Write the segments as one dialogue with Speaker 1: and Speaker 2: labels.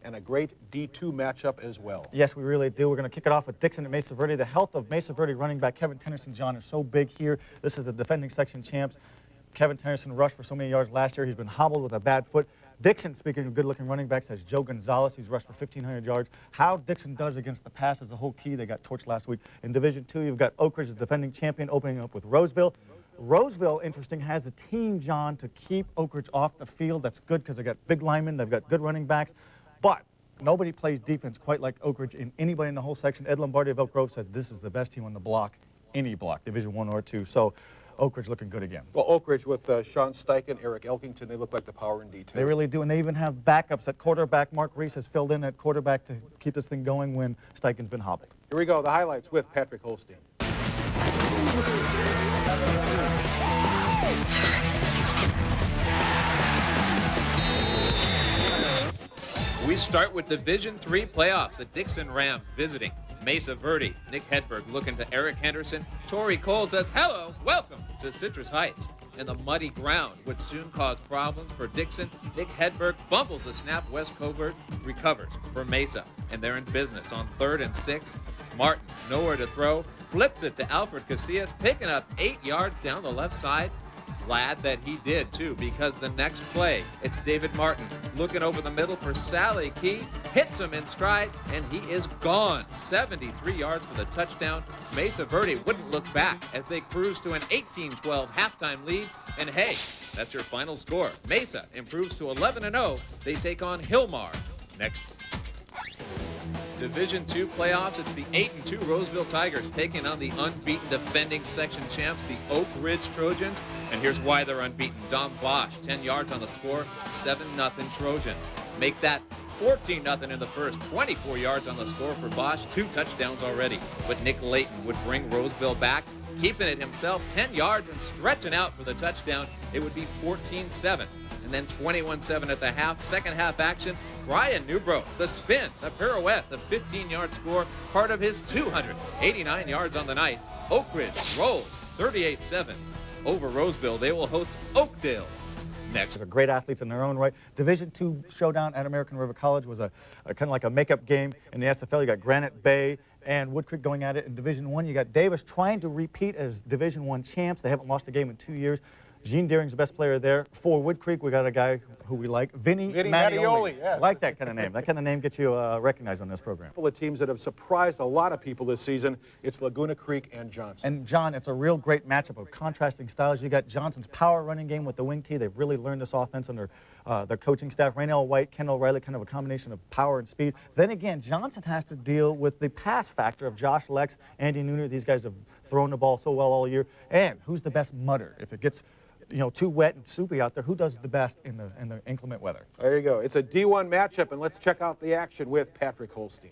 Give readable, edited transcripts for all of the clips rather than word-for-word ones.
Speaker 1: and a great D2 matchup as well.
Speaker 2: Yes, we really do. We're going to kick it off with Dixon at Mesa Verde. The health of Mesa Verde running back Kevin Tennyson John is so big here. This is the defending section champs. Kevin Tennyson rushed for so many yards last year. He's been hobbled with a bad foot. Dixon, speaking of good-looking running backs, has Joe Gonzalez. He's rushed for 1,500 yards. How Dixon does against the pass is the whole key. They got torched last week. In Division II, you've got Oak Ridge, the defending champion, opening up with Roseville. Roseville, interesting, has a team, John, to keep Oak Ridge off the field. That's good because they got big linemen. They've got good running backs. But nobody plays defense quite like Oak Ridge in anybody in the whole section. Ed Lombardi of Elk Grove said this is the best team on the block, any block, Division I or II. So Oak Ridge looking good again.
Speaker 1: Well, Oak Ridge with Sean Steichen, Eric Elkington, they look like the power in D2.
Speaker 2: They really do, and they even have backups at quarterback. Mark Reese has filled in at quarterback to keep this thing going when Steichen's been hobbled.
Speaker 1: Here we go, the highlights with Patrick Holstein.
Speaker 3: We start with Division III playoffs. The Dixon Rams visiting Mesa Verde. Nick Hedberg looking to Eric Henderson. Torrey Cole says, hello, welcome to Citrus Heights. And the muddy ground would soon cause problems for Dixon. Nick Hedberg fumbles the snap. Wes Covert recovers for Mesa. And they're in business on 3rd and 6. Martin, nowhere to throw. Flips it to Alfred Casillas, picking up 8 yards down the left side. Glad that he did, too, because the next play, it's David Martin looking over the middle for Sally Key, hits him in stride, and he is gone. 73 yards for the touchdown. Mesa Verde wouldn't look back as they cruise to an 18-12 halftime lead. And hey, that's your final score. Mesa improves to 11-0. They take on Hillmar next year. Division II playoffs, it's the 8-2 Roseville Tigers taking on the unbeaten defending section champs, the Oak Ridge Trojans. And here's why they're unbeaten. Dom Bosch, 10 yards on the score, 7-0 Trojans. Make that 14-0 in the first, 24 yards on the score for Bosch, 2 touchdowns already. But Nick Layton would bring Roseville back, keeping it himself, 10 yards and stretching out for the touchdown. It would be 14-7. And then 21-7 at the half. Second half action, Brian Newbro, the spin, the pirouette, the 15-yard score, part of his 289 yards on the night. Oak Ridge rolls 38-7 over Roseville. They will host Oakdale next.
Speaker 2: They're great athletes in their own right. Division II showdown at American River College was a kind of like a makeup game. In the SFL, you got Granite Bay and Wood Creek going at it. In Division I, you got Davis trying to repeat as Division I champs. They haven't lost a game in 2 years. Gene Deering's the best player there. For Wood Creek, we got a guy who we like, Vinny Mattioli.
Speaker 1: Yes.
Speaker 2: Like that kind of name. That kind of name gets you recognized on this program.
Speaker 1: A couple of teams that have surprised a lot of people this season. It's Laguna Creek and Johnson.
Speaker 2: And John, it's a real great matchup of contrasting styles. You got Johnson's power running game with the wing tee. They've really learned this offense under their coaching staff. Raynell White, Kendall Riley, kind of a combination of power and speed. Then again, Johnson has to deal with the pass factor of Josh Lex, Andy Nooner. These guys have thrown the ball so well all year. And who's the best mudder? If it gets too wet and soupy out there, who does the best in the inclement weather?
Speaker 1: There you go. It's a D1 matchup, and let's check out the action with Patrick Holstein.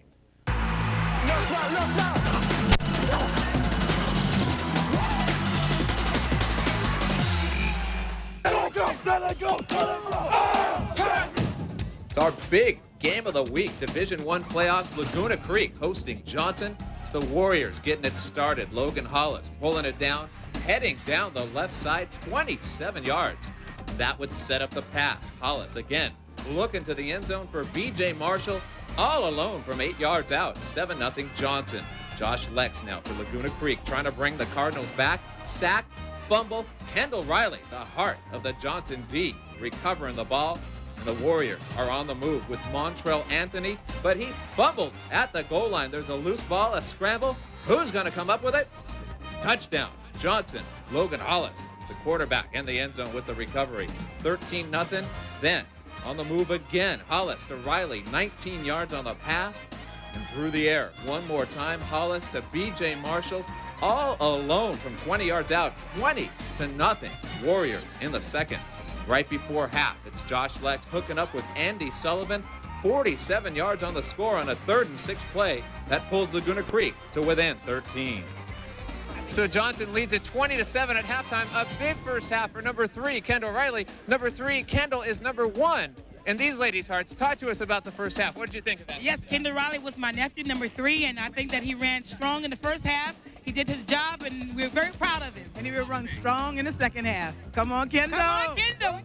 Speaker 3: It's our big game of the week. Division I playoffs, Laguna Creek hosting Johnson. It's the Warriors getting it started. Logan Hollis pulling it down, heading down the left side, 27 yards. That would set up the pass. Hollis again looking to the end zone for B.J. Marshall, all alone from 8 yards out. 7-0 Johnson. Josh Lex now for Laguna Creek, trying to bring the Cardinals back. Sack, fumble. Kendall Riley, the heart of the Johnson V, recovering the ball. And the Warriors are on the move with Montrell Anthony, but he fumbles at the goal line. There's a loose ball, a scramble. Who's going to come up with it? Touchdown. Johnson, Logan Hollis, the quarterback in the end zone with the recovery. 13-0. Then on the move again, Hollis to Riley, 19 yards on the pass and through the air. One more time, Hollis to B.J. Marshall, all alone from 20 yards out, 20-0. Warriors in the second. Right before half, it's Josh Lex hooking up with Andy Sullivan, 47 yards on the score on a 3rd and 6 play. That pulls Laguna Creek to within 13.
Speaker 4: So Johnson leads at 20-7 at halftime. A big first half for number 3, Kendall Riley. Number 3, Kendall is number 1 in these ladies' hearts. Talk to us about the first half. What did you think of that?
Speaker 5: Yes, Kendall Riley was my nephew, number 3, and I think that he ran strong in the first half. He did his job, and we're very proud of him.
Speaker 6: And he will run strong in the second half. Come on, Kendall.
Speaker 5: Come on, Kendall.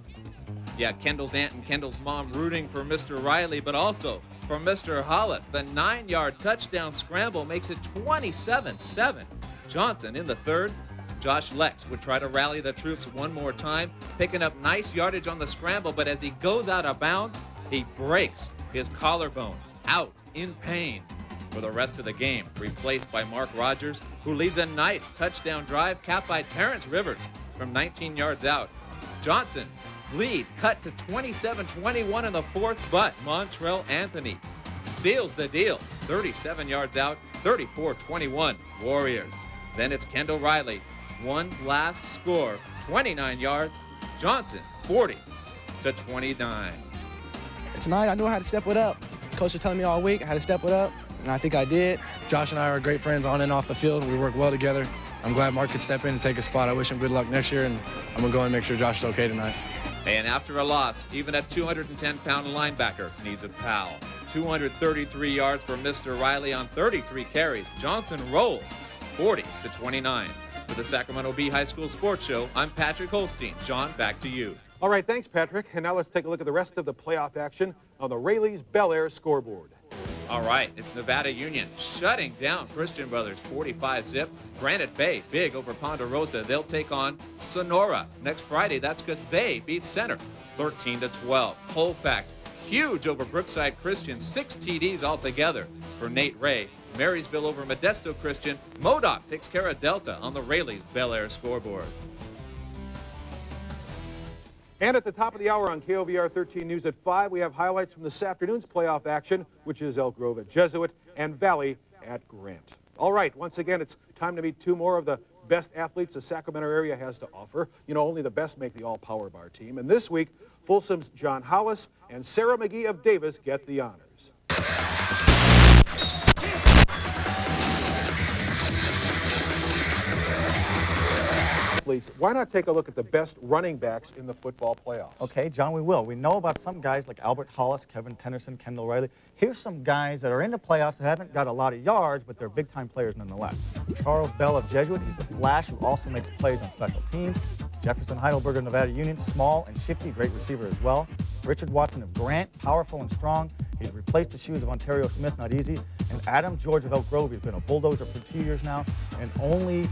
Speaker 3: Yeah, Kendall's aunt and Kendall's mom rooting for Mr. Riley, but also for Mr. Hollis. The 9-yard touchdown scramble makes it 27-7. Johnson in the third. Josh Lex would try to rally the troops one more time, picking up nice yardage on the scramble, but as he goes out of bounds, he breaks his collarbone, out in pain for the rest of the game, replaced by Mark Rogers, who leads a nice touchdown drive capped by Terrence Rivers from 19 yards out. Johnson lead cut to 27-21 in the fourth, but Montrell Anthony seals the deal, 37 yards out, 34-21 Warriors. Then it's Kendall Riley, one last score, 29 yards, Johnson 40-29.
Speaker 6: Tonight I knew I had to step it up. Coach was telling me all week I had to step it up, and I think I did. Josh and I are great friends on and off the field. We work well together. I'm glad Mark could step in and take a spot. I wish him good luck next year, and I'm going to go and make sure Josh is okay tonight.
Speaker 3: And after a loss, even a 210-pound linebacker needs a pal. 233 yards for Mr. Riley on 33 carries. Johnson rolls 40-29. For the Sacramento Bee High School Sports Show, I'm Patrick Holstein. John, back to you.
Speaker 1: All right, thanks, Patrick. And now let's take a look at the rest of the playoff action on the Raley's Bel Air scoreboard.
Speaker 3: All right, it's Nevada Union shutting down Christian Brothers 45-zip. Granite Bay big over Ponderosa. They'll take on Sonora next Friday. That's because they beat Center 13-12. Colfax huge over Brookside Christian, 6 TDs altogether for Nate Ray. Marysville over Modesto Christian. Modoc takes care of Delta on the Raley's Bel Air scoreboard.
Speaker 1: And at the top of the hour on KOVR 13 News at 5, we have highlights from this afternoon's playoff action, which is Elk Grove at Jesuit and Valley at Grant. All right, once again, it's time to meet two more of the best athletes the Sacramento area has to offer. You know, only the best make the all-power bar team. And this week, Folsom's John Hollis and Sarah McGee of Davis get the honors. Why not take a look at the best running backs in the football playoffs?
Speaker 2: Okay, John, we will. We know about some guys like Albert Hollis, Kevin Tennyson, Kendall Riley. Here's some guys that are in the playoffs that haven't got a lot of yards, but they're big-time players nonetheless. Charles Bell of Jesuit, he's a flash who also makes plays on special teams. Jefferson Heidelberger of Nevada Union, small and shifty, great receiver as well. Richard Watson of Grant, powerful and strong. He's replaced the shoes of Ontario Smith, not easy. And Adam George of Elk Grove, he's been a bulldozer for 2 years now, and only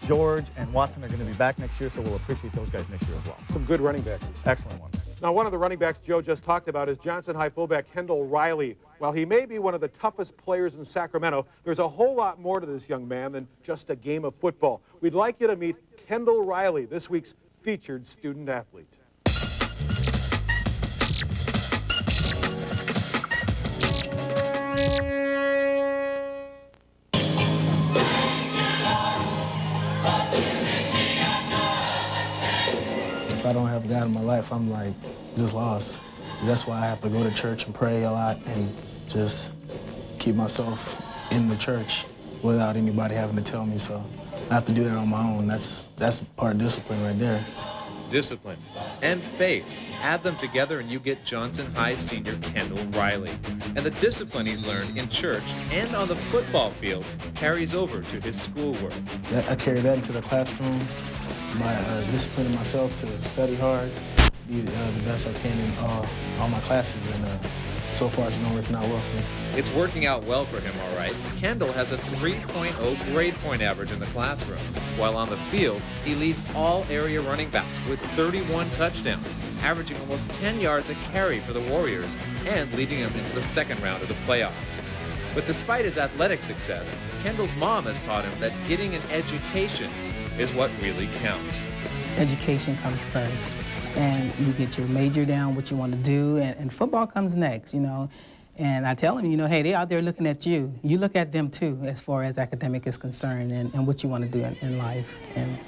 Speaker 2: George and Watson are going to be back next year, so we'll appreciate those guys next year as well.
Speaker 1: Some good running backs.
Speaker 2: Excellent ones.
Speaker 1: Now, one of the running backs Joe just talked about is Johnson High fullback Kendall Riley. While he may be one of the toughest players in Sacramento, there's a whole lot more to this young man than just a game of football. We'd like you to meet Kendall Riley, this week's featured student athlete.
Speaker 6: If I don't have God in my life, I'm like just lost. That's why I have to go to church and pray a lot and just keep myself in the church without anybody having to tell me. So I have to do that on my own. That's part of discipline right there.
Speaker 3: Discipline and faith. Add them together and you get Johnson High senior Kendall Riley. And the discipline he's learned in church and on the football field carries over to his schoolwork.
Speaker 6: I carry that into the classroom, my disciplining myself to study hard, be the best I can in all my classes, and so far it's been working out well for me.
Speaker 3: It's working out well for him, all right. Kendall has a 3.0 grade point average in the classroom, while on the field, he leads all area running backs with 31 touchdowns, averaging almost 10 yards a carry for the Warriors, and leading them into the second round of the playoffs. But despite his athletic success, Kendall's mom has taught him that getting an education is what really counts.
Speaker 7: Education comes first, and you get your major down, what you want to do, and football comes next, you know. And I tell them, you know, hey, they're out there looking at you. You look at them too, as far as academic is concerned, and what you want to do in life. And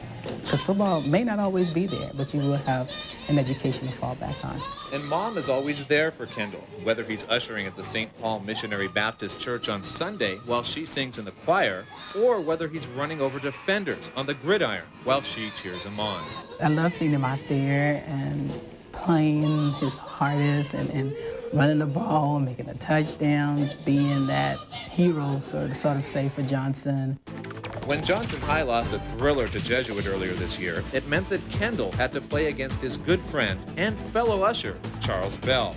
Speaker 7: because football may not always be there, but you will have an education to fall back on.
Speaker 3: And Mom is always there for Kendall, whether he's ushering at the St. Paul Missionary Baptist Church on Sunday while she sings in the choir, or whether he's running over defenders on the gridiron while she cheers him on.
Speaker 7: I love seeing him out there and playing his hardest and running the ball, making the touchdowns, being that hero, sort of say, for Johnson.
Speaker 3: When Johnson High lost a thriller to Jesuit earlier this year, it meant that Kendall had to play against his good friend and fellow usher, Charles Bell.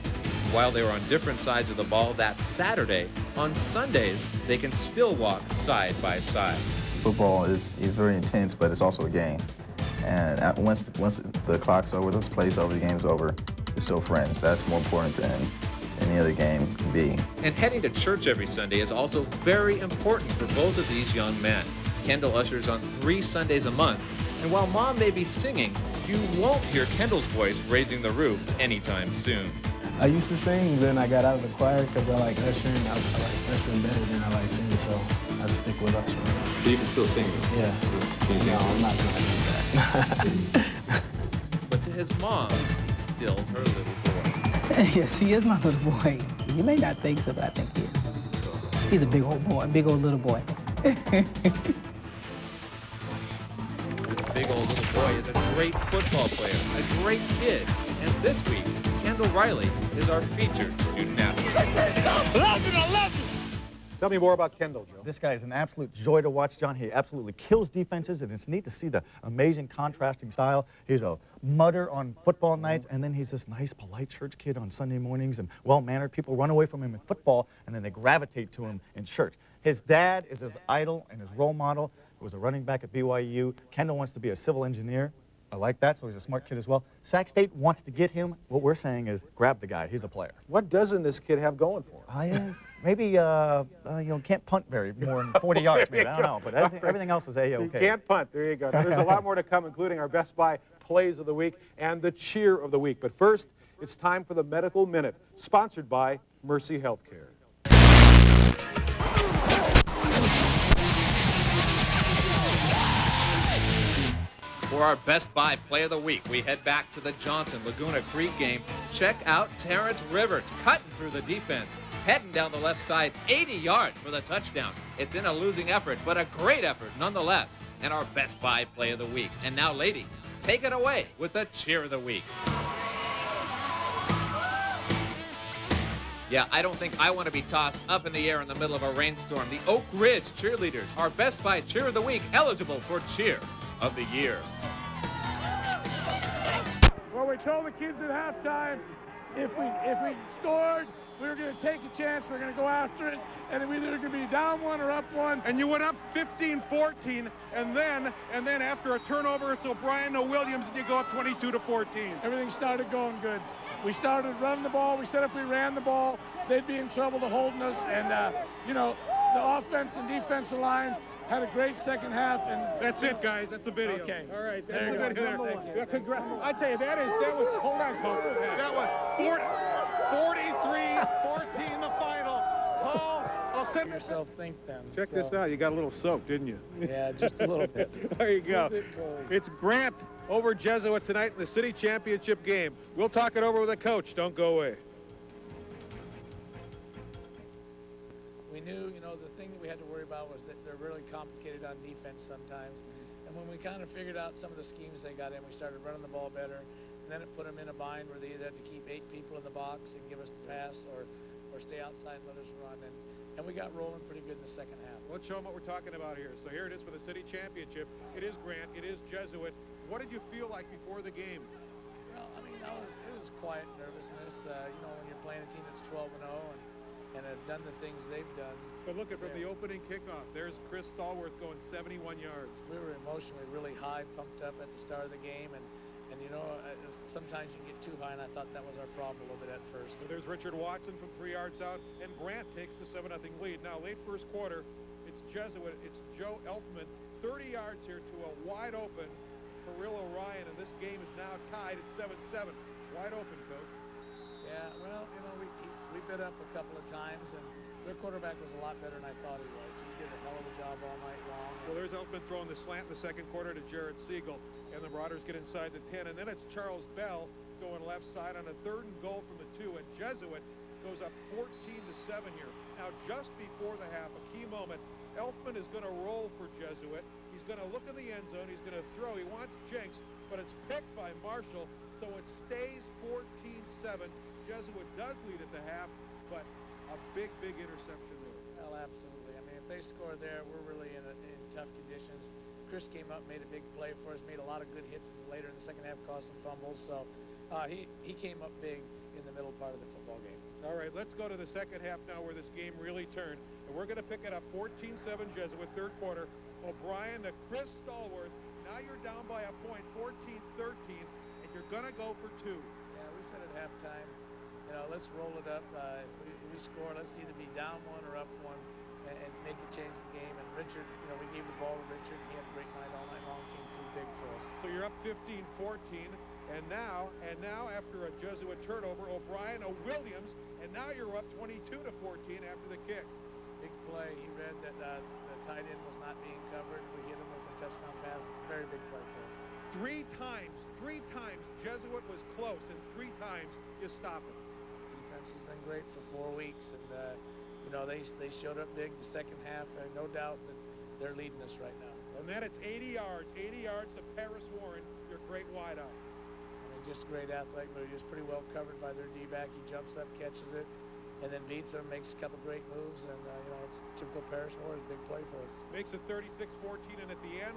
Speaker 3: While they were on different sides of the ball that Saturday, on Sundays, they can still walk side by side.
Speaker 8: Football is very intense, but it's also a game. And once the clock's over, the play's over, the game's over, we're still friends. That's more important than any other game can be.
Speaker 3: And heading to church every Sunday is also very important for both of these young men. Kendall ushers on 3 Sundays a month, and while Mom may be singing, you won't hear Kendall's voice raising the roof anytime soon.
Speaker 6: I used to sing, then I got out of the choir because I like ushering. I like ushering better than I like singing, so I stick with ushering.
Speaker 9: So you can still sing?
Speaker 6: Yeah.
Speaker 9: Can you sing?
Speaker 6: No, I'm not going to do that.
Speaker 3: But to his mom, he's still her little boy.
Speaker 7: Yes, he is my little boy. You may not think so, but I think he is. He's a big old boy, big old little boy.
Speaker 3: This big old little boy is a great football player, a great kid, and this week, Kendall Riley is our featured student athlete.
Speaker 1: Tell me more about Kendall, Joe.
Speaker 2: This guy is an absolute joy to watch, John. He absolutely kills defenses, and it's neat to see the amazing contrasting style. He's a mutter on football nights, and then he's this nice, polite church kid on Sunday mornings, and well-mannered. People run away from him in football, and then they gravitate to him in church. His dad is his idol and his role model. He was a running back at BYU. Kendall wants to be a civil engineer. I like that, so he's a smart kid as well. Sac State wants to get him. What we're saying is grab the guy. He's a player.
Speaker 1: What doesn't this kid have going for him?
Speaker 2: Maybe, can't punt very more than 40 yards, maybe. I don't know, but everything else is A-okay.
Speaker 1: You can't punt. There you go. Now, there's a lot more to come, including our Best Buy Plays of the Week and the Cheer of the Week. But first, it's time for the Medical Minute, sponsored by Mercy Healthcare.
Speaker 3: For our Best Buy Play of the Week, we head back to the Johnson Laguna Creek game. Check out Terrence Rivers cutting through the defense, heading down the left side, 80 yards for the touchdown. It's in a losing effort, but a great effort nonetheless. And our Best Buy Play of the Week. And now, ladies, take it away with the Cheer of the Week. Yeah, I don't think I want to be tossed up in the air in the middle of a rainstorm. The Oak Ridge cheerleaders are Best Buy Cheer of the Week, eligible for Cheer of the Year.
Speaker 10: Well, we told the kids at halftime if we scored, we were going to take a chance, we were going to go after it, and we were either going to be down 1 or up 1.
Speaker 1: And you went up 15-14, and then after a turnover, it's O'Brien, no Williams, and you go up 22-14.
Speaker 10: Everything started going good. We started running the ball. We said if we ran the ball, they'd be in trouble to holding us. And, the offense and defensive lines had a great second half. And
Speaker 1: that's it, guys. That's the video.
Speaker 10: Okay.
Speaker 1: All right.
Speaker 10: There you go.
Speaker 1: There. Yeah, congrats. I tell you, that was, hold on, Coach. That was 43-14 the final. Paul, I'll send
Speaker 10: yourself think then.
Speaker 1: Check this out. You got a little soaked, didn't you?
Speaker 10: Yeah, just a little bit.
Speaker 1: There you go. It's Grant over Jesuit tonight in the city championship game. We'll talk it over with the coach. Don't go away.
Speaker 10: We knew, the thing that we had to worry about was that they're really complicated on defense sometimes. And when we kind of figured out some of the schemes they got in, we started running the ball better. And then it put them in a bind where they either had to keep 8 people in the box and give us the pass or stay outside and let us run. And we got rolling pretty good in the second half.
Speaker 1: Let's show them what we're talking about here. So here it is for the city championship. It is Grant. It is Jesuit. What did you feel like before the game?
Speaker 10: Well, I mean, it was quiet nervousness. When you're playing a team that's 12-0 and have done the things they've done.
Speaker 1: But look at from the opening kickoff. There's Chris Stallworth going 71 yards.
Speaker 10: We were emotionally really high, pumped up at the start of the game, and sometimes you can get too high, and I thought that was our problem a little bit at first.
Speaker 1: So there's Richard Watson from 3 yards out, and Grant takes the 7-0 lead. Now, late first quarter, it's Jesuit, it's Joe Elfman, 30 yards here to a wide open Kirill O'Ryan, and this game is now tied at 7-7. Wide open, Coach.
Speaker 10: Yeah, well, we bit up a couple of times, and their quarterback was a lot better than I thought he was. He did a hell of a job all night long.
Speaker 1: Well, there's Elfman throwing the slant in the second quarter to Jared Siegel, and the Marauders get inside the 10, and then it's Charles Bell going left side on a 3rd and goal from the 2, and Jesuit goes up 14-7 here. Now, just before the half, a key moment, Elfman is going to roll for Jesuit. He's going to look in the end zone. He's going to throw. He wants Jenks, but it's picked by Marshall, so it stays 14-7. Jesuit does lead at the half, but a big, big interception there.
Speaker 10: Well, absolutely. I mean, if they score there, we're really in tough conditions. Chris came up, made a big play for us, made a lot of good hits later in the second half, caused some fumbles. So he came up big in the middle part of the football game.
Speaker 1: All right, let's go to the second half now where this game really turned. And we're going to pick it up 14-7 Jesuit, third quarter. O'Brien to Chris Stallworth. Now you're down by a point, 14-13, and you're going to go for 2.
Speaker 10: Yeah, we said at halftime, you know, let's roll it up. If we score, let's either be down 1 or up 1 and make it change the game. And Richard, you know, we gave the ball to Richard. He had a great night all night long, came too big for us.
Speaker 1: So you're up 15-14, and now after a Jesuit turnover, O'Brien, a Williams, and now you're up 22-14 after the kick.
Speaker 10: Big play. He read that the tight end was not being covered. We hit him with a touchdown pass. Very big play for us.
Speaker 1: 3 times Jesuit was close, and 3 times you stop it.
Speaker 10: Defense has been great for 4 weeks, and you know, they showed up big the second half, and no doubt that they're leading us right now.
Speaker 1: And then it's 80 yards to Paris Warren, your great wideout.
Speaker 10: I mean, just great athletic, but he's pretty well covered by their D-back. He jumps up, catches it, and then beats him, makes a couple great moves, and you know, typical Paris Warren, big play for us.
Speaker 1: Makes it 36-14, and at the end,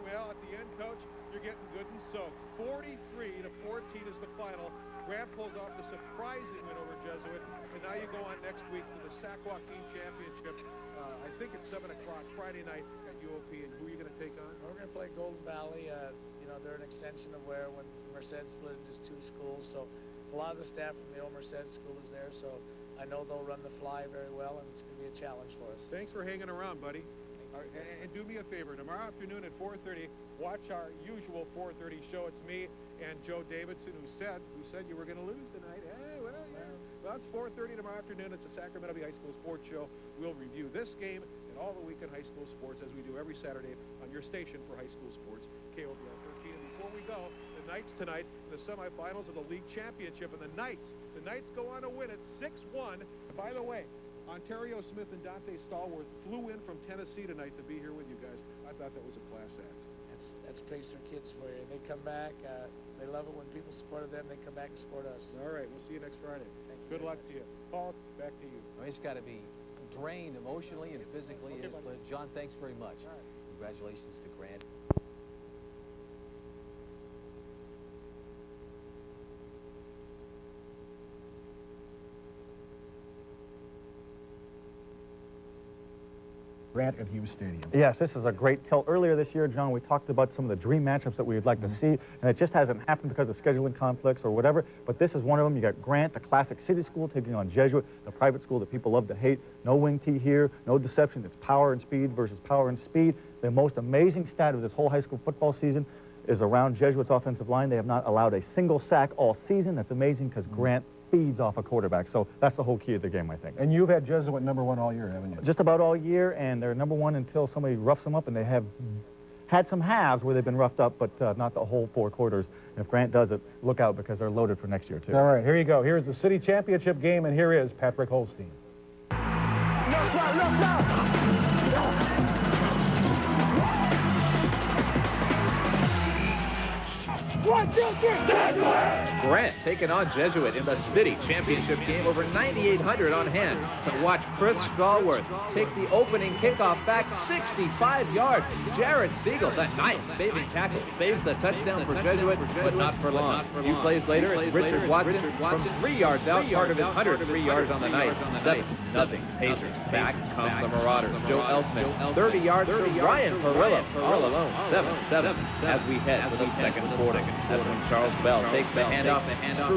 Speaker 1: Coach, you're getting good and soaked. 43-14 is the final. Grant pulls off the surprising win over Jesuit, and now you go on next week to the SAC Joaquin Championship. I think it's 7 o'clock Friday night at UOP, and who are you going to take on?
Speaker 10: We're going to play Golden Valley. You know, they're an extension of where when Merced split into 2 schools, so a lot of the staff from the old Merced school is there, so I know they'll run the fly very well, and it's going to be a challenge for us.
Speaker 1: Thanks for hanging around, buddy. And do me a favor, tomorrow afternoon at 4:30, watch our usual 4:30 show. It's me and Joe Davidson, who said you were going to lose tonight. Hey, well, yeah. Well, it's 4:30 tomorrow afternoon. It's a Sacramento High School sports show. We'll review this game and all the weekend high school sports as we do every Saturday on your station for high school sports, KOVR 13. And before we go, the Knights tonight in the semifinals of the league championship, and the Knights go on to win it 6-1. By the way, Ontario Smith and Dante Stallworth flew in from Tennessee tonight to be here with you guys. I thought that was a class act.
Speaker 10: That's Pacer kids for you. They come back. They love it when people supported them. They come back and support us.
Speaker 1: All right, we'll see you next Friday.
Speaker 10: Thank you.
Speaker 1: Good luck to you. Paul, back to you.
Speaker 9: Well, he's got to be drained emotionally and physically.
Speaker 1: Okay,
Speaker 9: but John, thanks very much.
Speaker 10: All right.
Speaker 9: Congratulations to Grant.
Speaker 1: Grant at Hughes Stadium.
Speaker 2: Yes, this is a great tell. Earlier this year, John, we talked about some of the dream matchups that we would like to see, and it just hasn't happened because of scheduling conflicts or whatever, but this is one of them. You got Grant, the classic city school, taking on Jesuit, the private school that people love to hate. No wing T here, no deception. It's power and speed versus power and speed. The most amazing stat of this whole high school football season is around Jesuit's offensive line. They have not allowed a single sack all season. That's amazing because Grant feeds off a quarterback. So that's the whole key of the game, I think.
Speaker 1: And you've had Jesuit #1 all year, haven't you?
Speaker 2: Just about all year, and they're #1 until somebody roughs them up, and they have had some halves where they've been roughed up, but not the whole 4 quarters. And if Grant does it, look out because they're loaded for next year, too.
Speaker 1: All right, here you go. Here's the city championship game, and here is Patrick Holstein.
Speaker 3: Grant taking on Jesuit in the city championship game. Over 9,800 on hand to watch Chris Stallworth take the opening kickoff back 65 yards. Jared Siegel, that nice saving tackle, saves the touchdown for Jesuit, but not for long. A few plays later, it's Richard Watson from 3 yards out, part of his 103 yards on the night. 7-0 Pacers. Back comes the Marauders. Joe Elfman, 30 yards for Ryan Perillo, all alone. 7-7 as we head to the second quarter. That's when Charles Bell takes the handoff,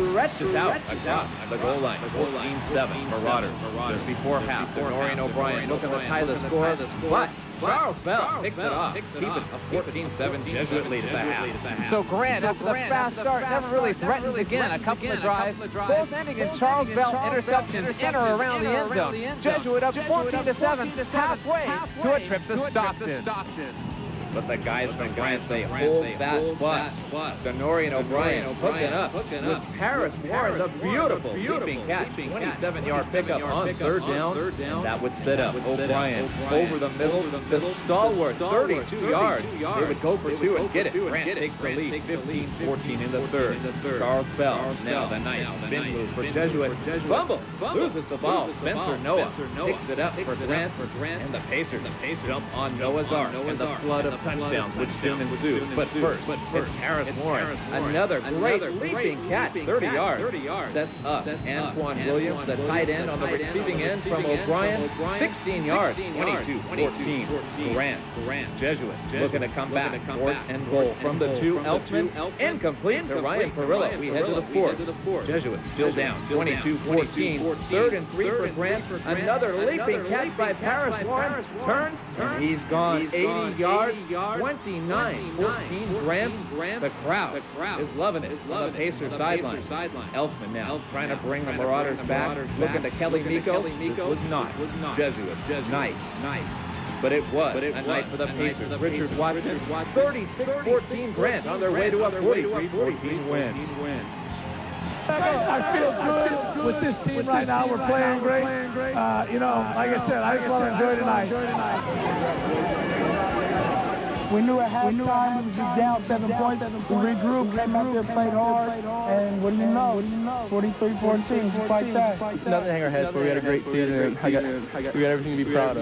Speaker 3: stretches out across the goal line. 14-7 Marauders. Just before half, Noreen O'Brien looking to tie the score, but Charles Bell picks it off, keeping a 14-7 Jesuit lead at the half.
Speaker 4: So Grant, after the fast start, never really threatens again. A couple of drives, both ending in Charles Bell interceptions in or around the end zone. Jesuit up 14-7, halfway to a trip to Stockton. But the guys from Grant say, hold that bus. Denori and O'Brien hooking up with Paris Warren, the beautiful leaping catch. 27-yard pickup on third down, and that would set up O'Brien over the middle to stalwart, 32 yards. They would go for two and get it. Grant takes the lead, 15-14 in the third. Charles Bell, now the nice spin move for Jesuit. Fumble, loses the ball. Spencer Noah picks it up for Grant, and the Pacers jump on Noah's Ark in the flood of touchdowns which soon ensued. But first, it's Harris Warren. Another great leaping catch, 30 yards. Sets up Antoine Williams, the tight end, on the receiving end from O'Brien. 16 yards, 22-14. Grant, Jesuit, looking to come back. Fourth and goal from the two. Elfman, incomplete to Ryan Perillo. We head to the fourth. Jesuit still down, 22-14. Third and 3 for Grant. Another leaping catch by Paris Warren. Turns, and he's gone 80 yards. 29-14 Grant. The crowd is loving it on the Pacers sideline. Elfman now trying to bring the Marauders back. Looking to Kelly Miko. This was not Jesuit. Night. But it was a night for the Pacers. Richard Watson, 36-14 Grant on their way to a 43-14 win.
Speaker 10: I feel good with this team right now. We're playing great. You know, like I said, I just want to enjoy tonight.
Speaker 11: We knew at halftime we was just down 7 points. We regrouped, came out there, played hard, and what do you know? 43-14, just like that.
Speaker 12: Nothing to hang our heads for. We had a great season. We got everything to be proud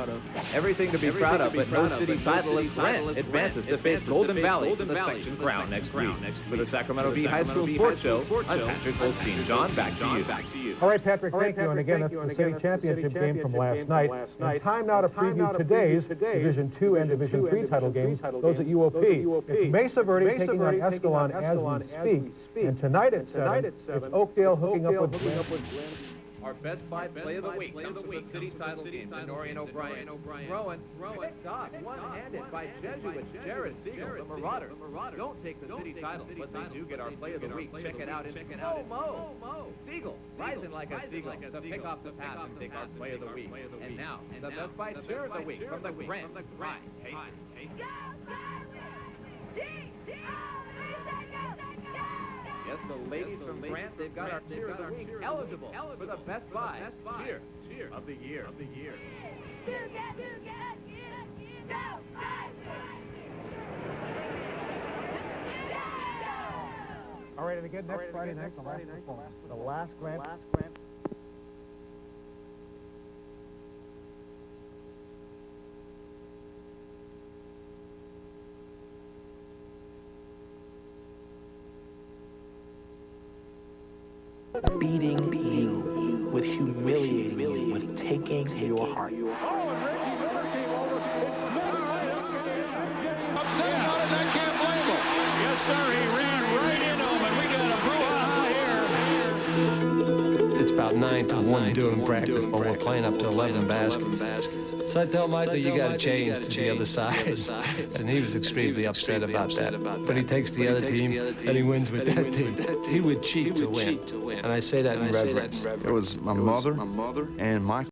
Speaker 12: of.
Speaker 4: Everything to be proud of, but no city title as Grant advances to face Golden Valley for the section crown next week. For the Sacramento Bee High School Sports Show, I'm Patrick Holstein. John, back to you.
Speaker 1: All right, Patrick, thank you. And again, that's the city championship game from last night. And time now to preview today's Division II and Division III title games, those at UOP. It's Mesa Verde taking on Escalon as we speak. And tonight at 7, it's Oakdale hooking up with Glen.
Speaker 4: Our best five play of the week comes from the city title game. Denori and O'Brien. Throwing, picked off, one-handed by Jesuit Jared Siegel, the Marauders. Don't take the city title, but they do get our play of the week. Check it out in slow-mo. Siegel, rising like a seagull to pick off the pass and take our play of the week. And now, the best five cheer of the week from the Grant. Yes, the ladies from Grant, they've got our cheer of the week eligible for the best five cheer of the year.
Speaker 1: All right, and again, next Friday night, the last Grant.
Speaker 11: Beating you, with humiliating you, with taking your heart.
Speaker 13: Upset about it, I can't blame him. Yes, sir, he ran right into him, and we got a brouhaha here.
Speaker 14: It's about 9 to 1 during practice, but we're playing up to 11 baskets. So I tell Michael, you got to change to the other side. And he was extremely upset about that. But he takes the other team, and he wins with that team. He would cheat to win. And I say that in reverence.
Speaker 8: It was my mother and Michael.